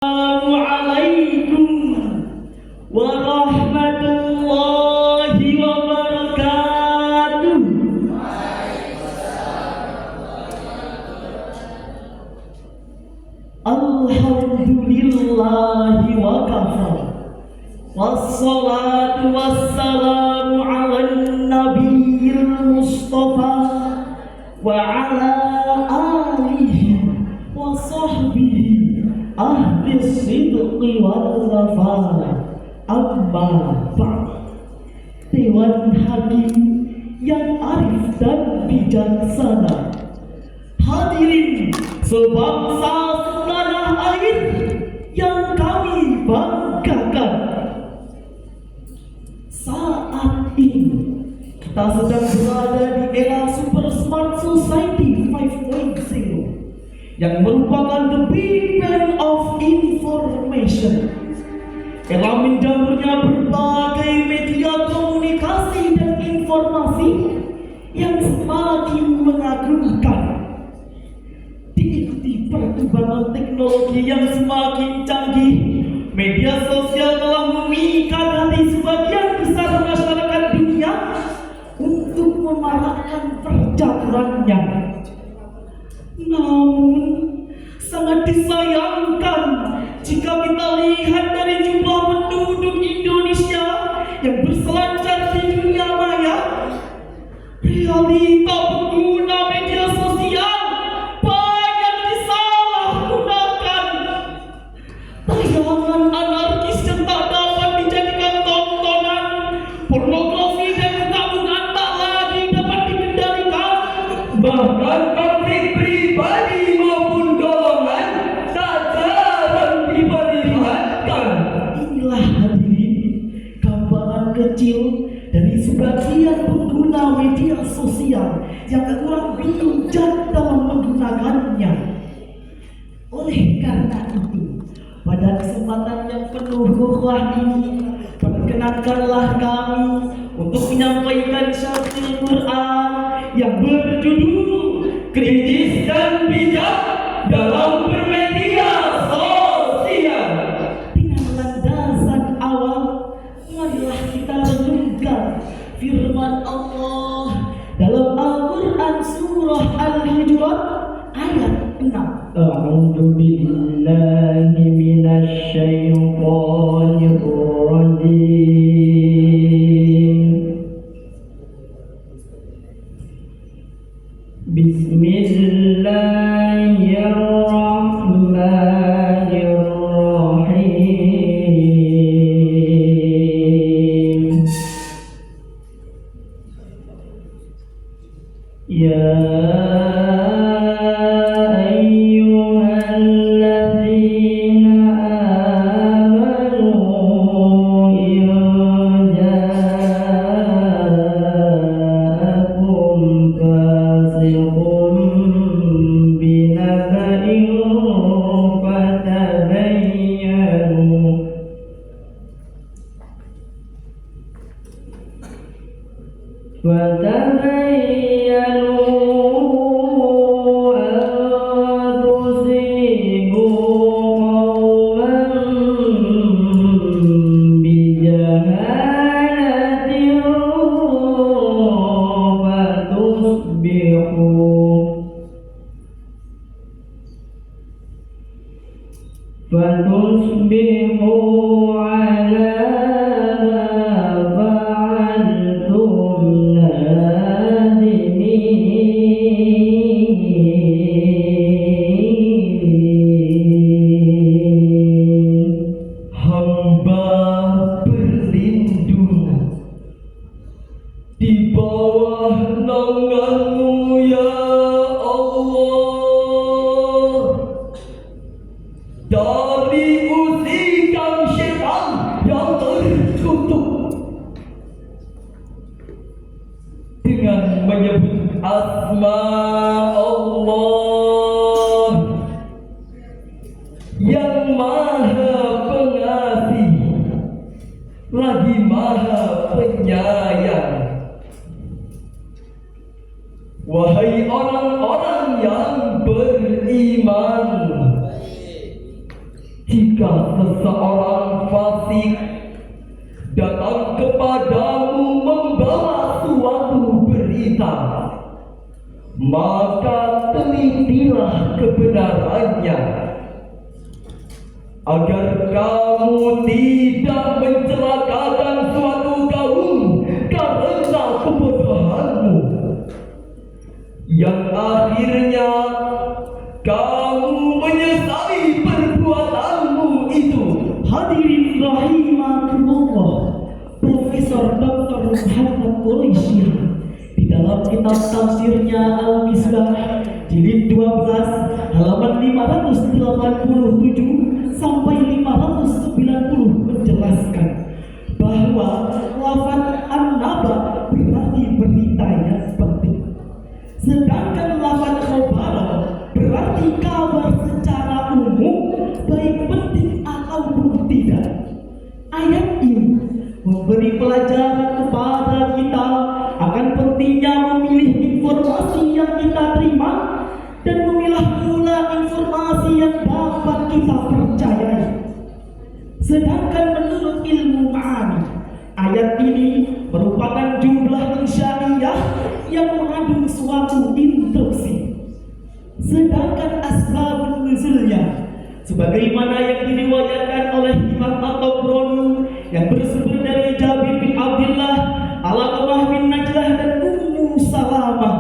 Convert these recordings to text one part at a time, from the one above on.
Assalamualaikum warahmatullahi wabarakatuh. Alhamdulillahi wa kafa. Wassalatu wassalamu ala nabiyil mustafa wa ala alihi wa sahbihi ahli sidqi wal wafa. Amma ba'd. Dewan Hakim yang arif dan bijaksana, hadirin sebangsa setanah air yang kami banggakan, saat ini kita sedang berada di era Super Smart Society 5.0 yang merupakan the big bang of information. Era menjamurnya berbagai media komunikasi dan informasi yang semakin mengagumkan. Diikuti perkembangan teknologi yang semakin canggih, media sosial telah memikat hati sebagian besar masyarakat dunia untuk memarakkan percaturannya. Namun sangat disayangkan jika kita lihat dari jumlah penduduk Indonesia yang berselancar di dunia maya, realita pengguna media sosial banyak disalahgunakan. Tayangan anarkis yang tak dapat dijadikan tontonan, pornografi dan tabungan tak lagi dapat dikendalikan, bahkan konflik pribadi maupun golongan tak jarang diperlihatkan. Inilah hadirin gambaran kecil dari sebagian pengguna media sosial yang kurang bijak dalam menggunakannya. Oleh karena itu, pada kesempatan yang penuh ruh ini, perkenankanlah kami untuk menyampaikan syair Quran yang berjudul Kritis dan Bijak dalam Bermedia Sosial. Dengan landasan awal, marilah kita renungkan firman Allah dalam Al-Quran surah Al-Hujurat ayat 6. A'udzu billahi minasy syaithanir rajim. Bismillahirrahmanirrahim. Ya فتصبحوا على ما فعلتم نادمين. Hamba berlindung di bawah naungan-Mu ya Allah, dari usikan syaitan yang tertutup. Dengan menyebut asma Allah yang maha pengasih lagi maha penyayang. Wahai orang-orang yang beriman, jika jika seseorang fasik datang kepadamu membawa suatu berita, maka telitilah kebenarannya, agar kamu tidak mencelakakan suatu kaum karena kebodohanmu, yang akhirnya kamu menyesali perbuatanmu itu. Hadirin rahimakumullah, Profesor Dr. Muhammad Quraisyah di dalam kitab tafsirnya Al-Misbah jilid 12 halaman 587 sampai 590 menjelaskan bahwa lafaz an-naba berarti berita yang penting, sedangkan lafaz khabara berarti kabar secara umum, baik penting ataupun tidak. Ayat ini memberi pelajaran kepada kita akan pentingnya memilih informasi yang kita terima dan memilah pula informasi yang dapat kita percayai. Sedangkan menurut ilmu ma'ani, ayat ini merupakan jumlah insya'iyah yang mengandung suatu instruksi. Sedangkan asbabun nuzulnya sebagaimana yang diriwayatkan oleh Imam At-Tabrani yang bersumber dari Jabir bin Abdullah, Al-Qamah bin Najlah dan Ummu Salamah,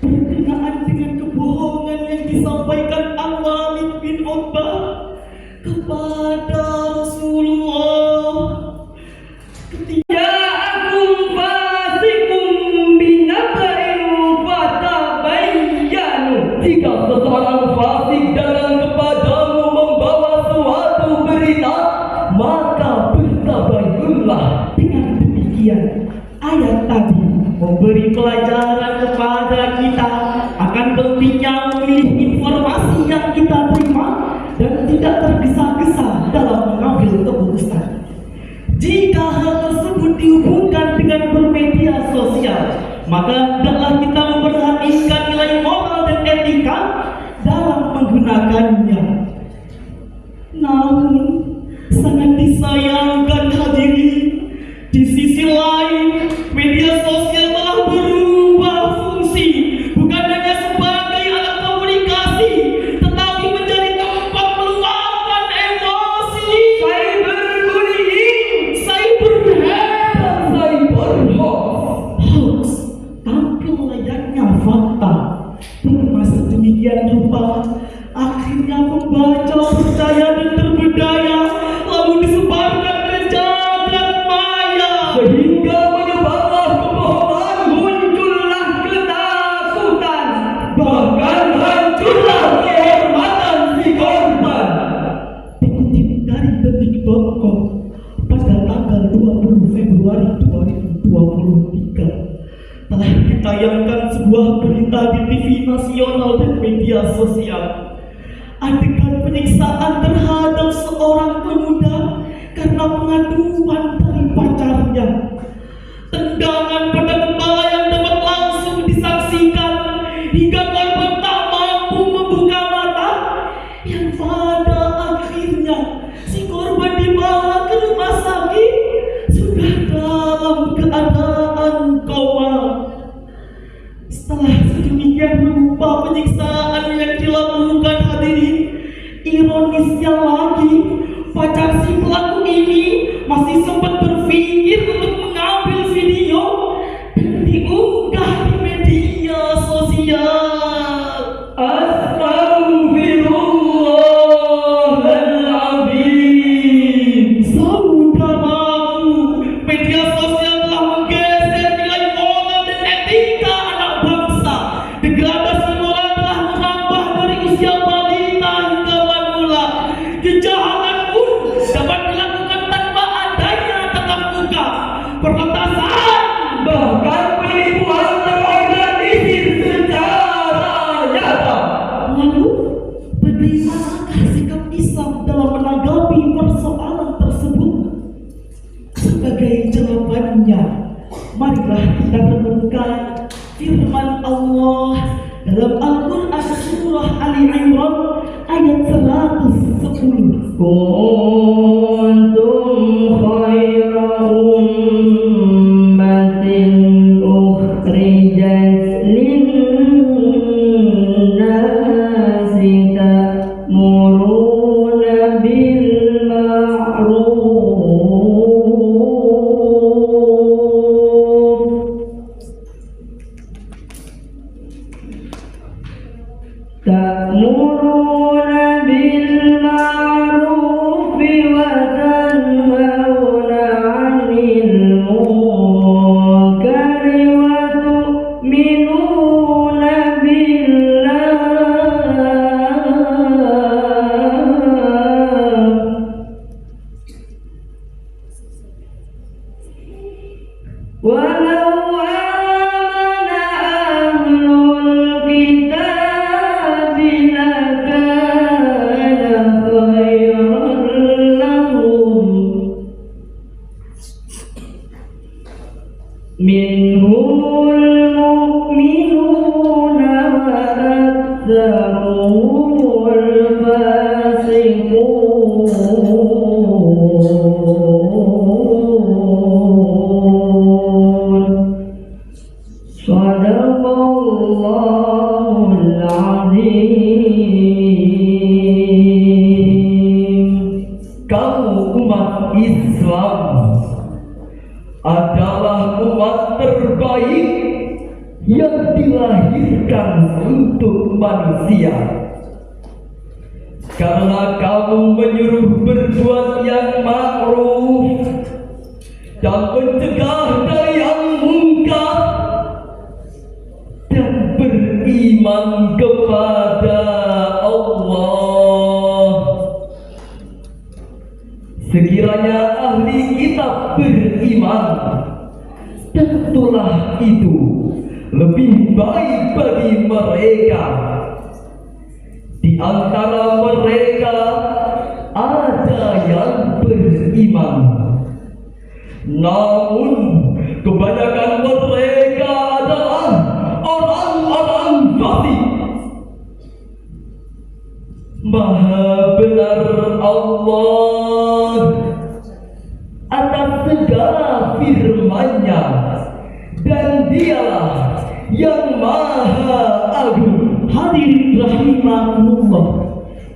berkenaan dengan kebohongan yang disampaikan Al-Walid bin Uqbah kepada Rasulullah ketika jika seseorang fasik datang kepadamu membawa suatu berita, maka bertabayunlah. Dengan demikian, ayat tadi memberi pelajaran kepada kita akan pentingnya memilih informasi yang kita terima dan tidak tergesa-gesa dalam mengambil keputusan. Jika hal tersebut dihubungkan dengan bermedia sosial, maka hendaklah kita memperhatikan nilai moral dan etika dalam menggunakannya. Namun sangat disayangkan hadirin, di sisi lain media sosial telah berubah fungsi, bukan hanya sebagai alat komunikasi, tetapi menjadi tempat meluapkan emosi, cyberbullying, cyberhate, dan cyberhoax tampil layaknya fakta. Termasuk demikian rupa, akhirnya pembaca percaya dan terberdaya, lalu disebarkan ke jagat maya, sehingga menyebarlah kebohongan, muncullah ketakutan, bahkan hancurlah kehormatan si korban. Dikutip dari detik.com pada tanggal 20 Februari 2023 telah ditayangkan sebuah berita di TV nasional dan media sosial. Adegan penyiksaan terhadap seorang pemuda karena pengaduan dari pacarnya. Tendangan pada kepala yang dapat langsung disaksikan hingga korban tak mampu membuka mata, yang pada akhirnya si korban dibawa ke rumah sakit sudah dalam keadaan koma. Setelah sedemikian rupa penyiksaan yang dilakukan hadirin, ironisnya lagi, pacar si pelaku ini masih sempat berpikir untuk mengambil video dan diunggah di media sosial. Astagfirullahaladzim. Saudaraku, media sosial telah menggeser nilai moral dan etika anak bangsa. Degradasi moral telah merambah dari usia balita hingga manula. Kejahatan pun dapat dilakukan tanpa adanya tatap muka. Peretasan, Bahkan penipuan terorganisir secara nyata. lalu bagaimanakah sikap Islam dalam menanggapi persoalan tersebut? Sebagai jawabannya, marilah kita renungkan firman Allah dalam Al-Quran surah Ali Imran ayat 110. kuntum khaira ummatin ukhrijat linnasi ta'muruna bil ta'muruna bil ma'ruf wa tanhauna 'anil munkari wa tu'minuna billah walau minhumul mu'minuna wa aktsaruhumul fasiqun. Shadaqallahul azim. Kamu umat Islam adalah umat terbaik yang dilahirkan untuk manusia, karena kamu menyuruh berbuat yang ma'ruf dan mencegah dari yang munkar dan beriman kepada Allah. Sekiranya ahli kitab beriman, tentulah itu lebih baik bagi mereka. Di antara mereka ada yang beriman, namun kebanyakan mereka adalah orang-orang fasik. Maha benar Allah atas segala firman-Nya, dan Dialah yang Maha Agung. Hadirin rahimakumullah,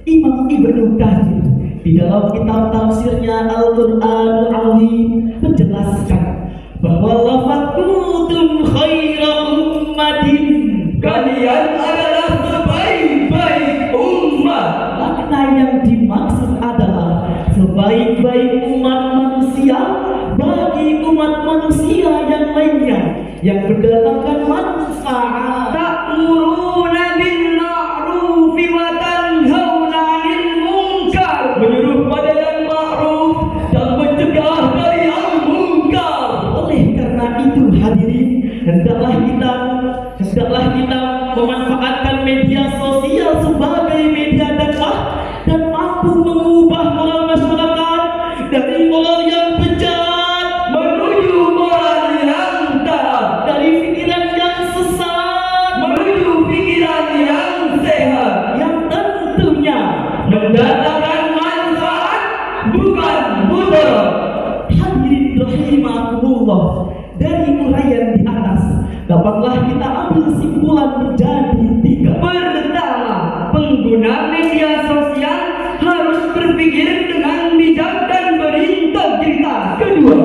Imam Ibnu Katsir di dalam kitab tafsirnya Al-Qur'anul Azim menjelaskan bahwa lafaz kuntum khaira ummatin, kalian adalah sebaik-baik umat. makna yang dimaksud adalah sebaik-baik umat manusia bagi umat manusia yang lainnya yang mendatangkan manfaat. Ta'muruna bil ma'ruf wa tanhauna 'anil munkar, menyuruh pada yang ma'ruf dan mencegah dari yang munkar. Oleh karena itu hadirin, hendaklah kita memanfaatkan media sosial sebagai media dakwah dan mampu mengubah moral masyarakat dari moral yang bejat Menuju moral yang taat, dari pikiran yang sesat menuju pikiran yang sehat, yang tentunya mendatangkan manfaat bukan mudarat. hadirin rahimakumullah, dari uraian di atas dapatlah kita ambil kesimpulan menjadi 3. Pertama, pengguna media sosial harus berpikir dengan bijak dan berintegritas. Kedua,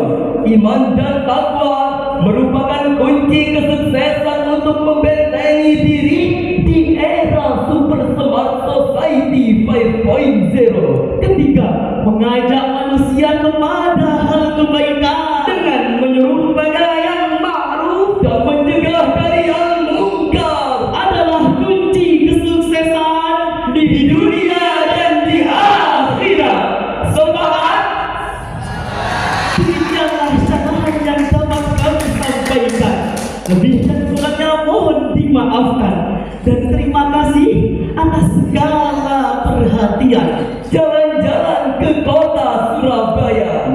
iman dan takwa merupakan kunci kesuksesan untuk membentengi diri di era Super Smart Society 5.0. Ketiga, mengajak manusia kepada hal kebaikan Dengan menyuruh pada yang ma'ruf dan mencegah dari yang munkar adalah kunci kesuksesan di dunia dan di akhirat. Sepakat? Demikianlah syarahan yang dapat kami sampaikan. Lebih dan kurangnya mohon dimaafkan, dan terima kasih atas segala perhatian. Jalan-jalan ke kota Surabaya.